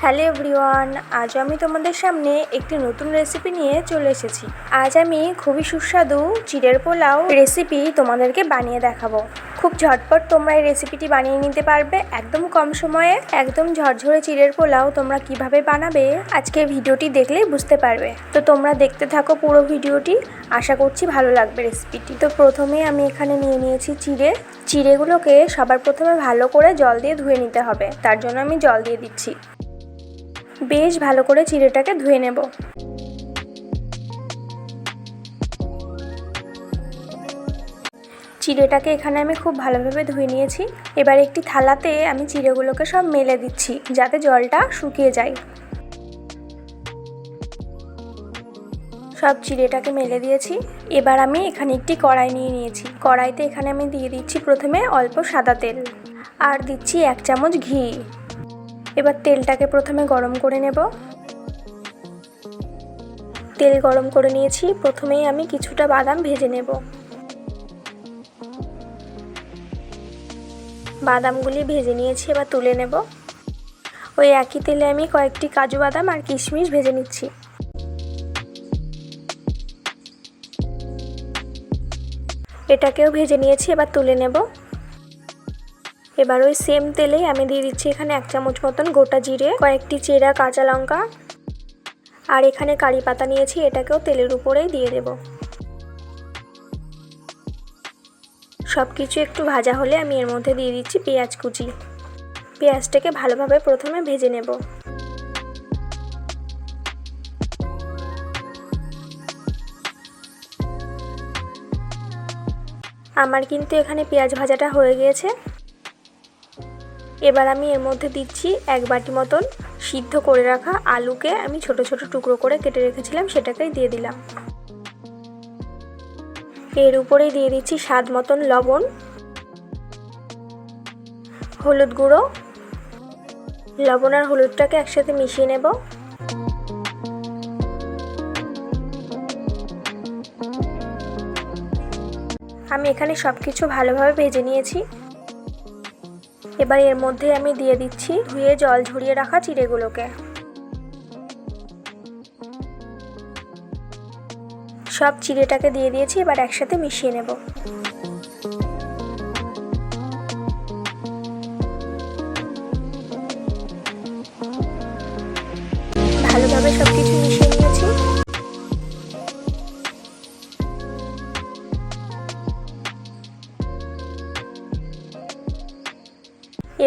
Hello everyone, আজ আমি তোমাদের সামনে একটি নতুন রেসিপি নিয়ে চলে এসেছি। আজ আমি খুবই সুস্বাদু চিড়ের পোলাও রেসিপি তোমাদেরকে বানিয়ে দেখাবো। খুব ঝটপট তোমরা এই রেসিপিটি বানিয়ে নিতে পারবে একদম কম সময়ে। একদম ঝরঝরে চিড়ের পোলাও তোমরা কিভাবে বানাবে আজকে ভিডিওটি দেখলেই বুঝতে পারবে। তো তোমরা দেখতে থাকো পুরো ভিডিওটি, আশা করছি ভালো লাগবে রেসিপিটি। তো প্রথমে আমি এখানে নিয়ে নিয়েছি চিড়েগুলোকে সবার প্রথমে ভালো করে জল দিয়ে ধুয়ে নিতে হবে। তার জন্য আমি জল দিয়ে দিচ্ছি। বেশ ভালো করে চিড়েটাকে ধুয়ে নেব। চিড়েটাকে এখানে আমি খুব ভালোভাবে ধুয়ে নিয়েছি। এবার একটি থালাতে আমি চিড়েগুলোকে সব মেলে দিচ্ছি যাতে জলটা শুকিয়ে যায়। সব চিড়েটাকে মেলে দিয়েছি। এবার আমি এখানে একটি কড়াই নিয়ে নিয়েছি। কড়াইতে এখানে আমি দিয়ে দিচ্ছি প্রথমে অল্প সাদা তেল, আর দিচ্ছি 1 চামচ ঘি। এবার তেলটাকে প্রথমে গরম করে নেব। তেল গরম করে নিয়েছি। প্রথমেই আমি কিছুটা বাদাম ভেজে নেব। বাদামগুলি ভেজে নিয়েছি, এবার তুলে নেব। ওই একই তেলে আমি কয়েকটি কাজু বাদাম আর কিশমিশ ভেজে নিচ্ছি। এটাকেও ভেজে নিয়েছি, এবার তুলে নেব। এবার ওই সেম তেলেই আমি দিয়ে দিচ্ছি এখানে 1 চামচ মতন গোটা জিরে, কয়েকটি চেরা কাঁচা লঙ্কা, আর এখানে কারি পাতা নিয়েছি, এটাকেও তেলের উপরেই দিয়ে দেব। সব কিছু একটু ভাজা হলে আমি এর মধ্যে দিয়ে দিচ্ছি পেঁয়াজ কুচি। পেঁয়াজটাকে ভালোভাবে প্রথমে ভেজে নেব। আমার কিন্তু এখানে পেঁয়াজ ভাজাটা হয়ে গিয়েছে। এবার আমি এর মধ্যে দিচ্ছি 1 বাটি মতন সিদ্ধ করে রাখা আলুকে আমি ছোট ছোট টুকরো করে কেটে রেখেছিলাম, সেটাকেই দিয়ে দিলাম। এর উপরেই দিয়ে দিচ্ছি স্বাদ মতন লবণ, হলুদ গুঁড়ো। লবণ আর হলুদটাকে একসাথে মিশিয়ে নেব। আমি এখানে সব কিছু ভালোভাবে ভেজে নিয়েছি। এবার এর মধ্যে আমি দিয়ে দিচ্ছি ধুয়ে জল ঝরিয়ে রাখা চিড়েগুলোকে। সব চিড়েটাকে দিয়ে দিয়েছি, এবার একসাথে মিশিয়ে নেব। ভালোভাবে সব কিছু মিশিয়ে নিয়েছি।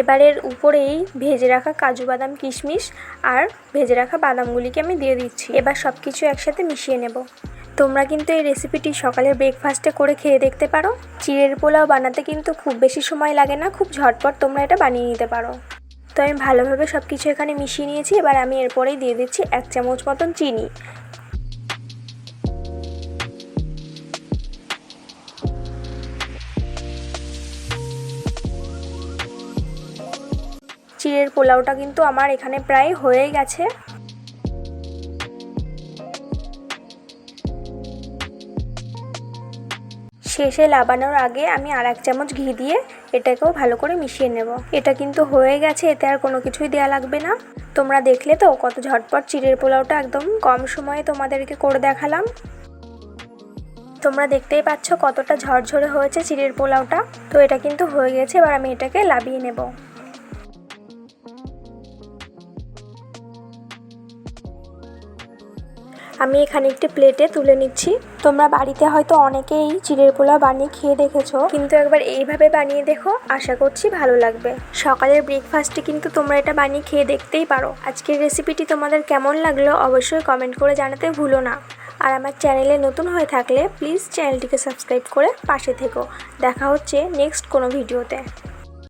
এবারের উপরেই ভেজে রাখা কাজু বাদাম কিশমিশ আর ভেজে রাখা বাদামগুলিকে আমি দিয়ে দিচ্ছি। এবার সব কিছু একসাথে মিশিয়ে নেব। তোমরা কিন্তু এই রেসিপিটি সকালের ব্রেকফাস্টে করে খেয়ে দেখতে পারো। চিড়ের পোলাও বানাতে কিন্তু খুব বেশি সময় লাগে না, খুব ঝটপট তোমরা এটা বানিয়ে নিতে পারো। তো আমি ভালোভাবে সব কিছু এখানে মিশিয়ে নিয়েছি। এবার আমি এরপরেই দিয়ে দিচ্ছি 1 চামচ মতন চিনি। চিড়ের পোলাওটা কিন্তু আমার এখানে প্রায় হয়ে গেছে। শেষে লাবানোর আগে আমি আর 1 চামচ ঘি দিয়ে এটাকেও ভালো করে মিশিয়ে নেব। এটা কিন্তু হয়ে গেছে, এতে আর কোনো কিছুই দেওয়া লাগবে না। তোমরা দেখলে তো কত ঝটপট চিড়ের পোলাওটা একদম কম সময়ে তোমাদেরকে করে দেখালাম। তোমরা দেখতেই পাচ্ছ কতটা ঝরঝরে হয়েছে চিড়ের পোলাওটা। তো এটা কিন্তু হয়ে গেছে। এবার আমি এটাকে লাবিয়ে নেব। আমি এখানে একটি প্লেটে তুলে নিচ্ছি। তোমরা বাড়িতে হয়তো অনেকেই চিড়ের পোলাও বানিয়ে খেয়ে দেখেছো, কিন্তু একবার এইভাবে বানিয়ে দেখো, আশা করছি ভালো লাগবে। সকালের ব্রেকফাস্টে কিন্তু তোমরা এটা বানিয়ে খেয়ে দেখতেই পারো। আজকের রেসিপিটি তোমাদের কেমন লাগলো অবশ্যই কমেন্ট করে জানাতে ভুলো না। আর আমার চ্যানেলে নতুন হয়ে থাকলে প্লিজ চ্যানেলটিকে সাবস্ক্রাইব করে পাশে থেকো। দেখা হচ্ছে নেক্সট কোনো ভিডিওতে।